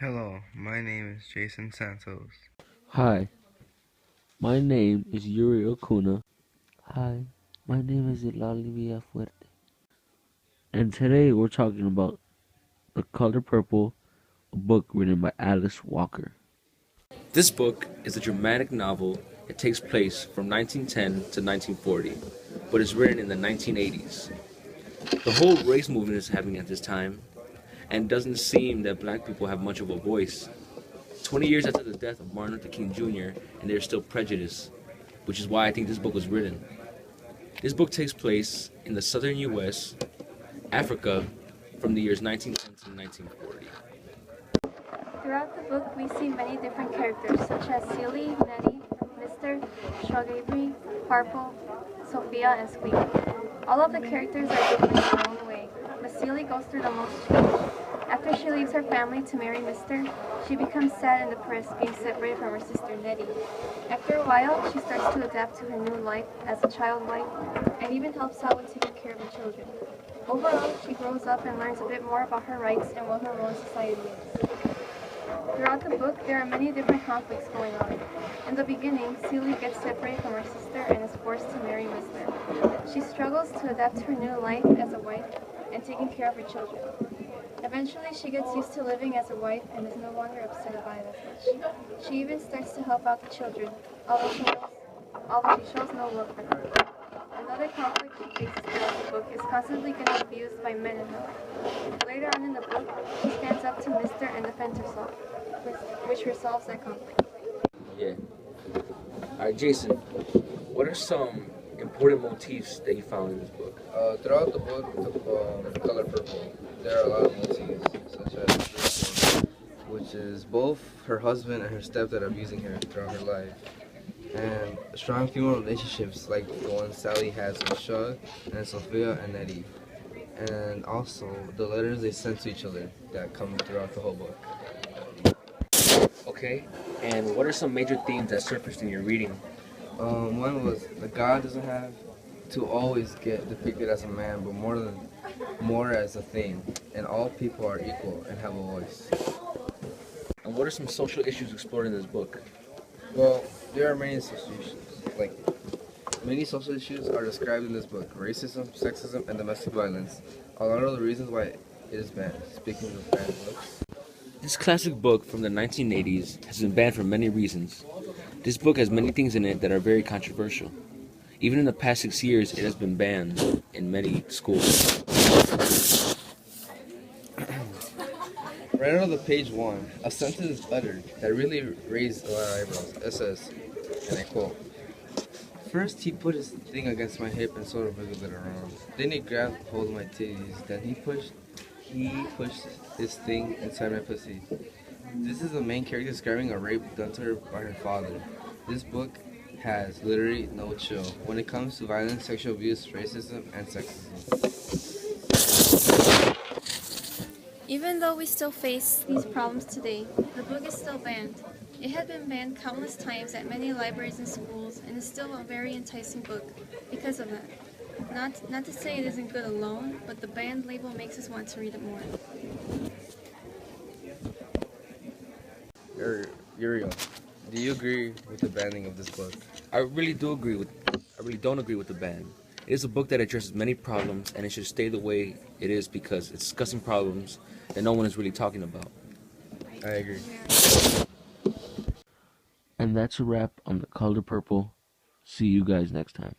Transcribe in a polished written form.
Hello, my name is Jason Santos. Hi, my name is Yuri Okuna. Hi, my name is Ilali Villafuerte. And today we're talking about The Color Purple, a book written by Alice Walker. This book is a dramatic novel. It takes place from 1910 to 1940, but is written in the 1980s. The whole race movement is happening at this time, and it doesn't seem that black people have much of a voice. 20 years after the death of Martin Luther King Jr., and there's still prejudice, which is why I think this book was written. This book takes place in the southern U.S., Africa, from the years 1910 to 1940. Throughout the book, we see many different characters, such as Sealy, Nettie, Mr., Strawberry, Purple, Sophia, and Squeak. All of the characters are different in their own way, but Sealy goes through the most change. After she leaves her family to marry Mr., she becomes sad and depressed being separated from her sister Nettie. After a while, she starts to adapt to her new life as a child wife and even helps out with taking care of the children. Overall, she grows up and learns a bit more about her rights and what her role in society is. Throughout the book, there are many different conflicts going on. In the beginning, Celie gets separated from her sister and is forced to marry Mr. She struggles to adapt to her new life as a wife and taking care of her children. Eventually, she gets used to living as a wife and is no longer upset by it as much. She even starts to help out the children, although she shows no love for them. Another conflict she faces throughout the book is constantly getting abused by men in her life. Later on in the book, she stands up to Mr. and defends herself, which resolves that conflict. Yeah. Alright, Jason, what are some important motifs that you found in this book? Throughout the book, The Color Purple, there are a lot of motifs, such as this one, which is both her husband and her stepdad abusing her throughout her life, and strong female relationships like the one Sally has with Shug and Sophia and Eddie, and also the letters they send to each other that come throughout the whole book. Okay, and what are some major themes that surfaced in your reading? One was that God doesn't have to always get depicted as a man, but more as a thing, and all people are equal and have a voice. And what are some social issues explored in this book? Well, there are many social issues. Like, many social issues are described in this book: racism, sexism, and domestic violence. A lot of the reasons why it is banned. Speaking of banned books, This classic book from the 1980s has been banned for many reasons. This book has many things in it that are very controversial. Even in the past 6 years, it has been banned in many schools. right out of the page one, a sentence is uttered that really raised a lot of eyebrows. It says, and I quote, "First he put his thing against my hip and sort of wiggled it around. Then he grabbed hold of my titties. Then he pushed his thing inside my pussy." This is the main character describing a rape done to her by her father. This book has literally no chill when it comes to violence, sexual abuse, racism, and sexism. Even though we still face these problems today, the book is still banned. It had been banned countless times at many libraries and schools and is still a very enticing book because of that. Not to say it isn't good alone, but the banned label makes us want to read it more. Uriel, do you agree with the banning of this book? I really don't agree with the ban. It is a book that addresses many problems, and it should stay the way it is because it's discussing problems that no one is really talking about. I agree. And that's a wrap on The Color Purple. See you guys next time.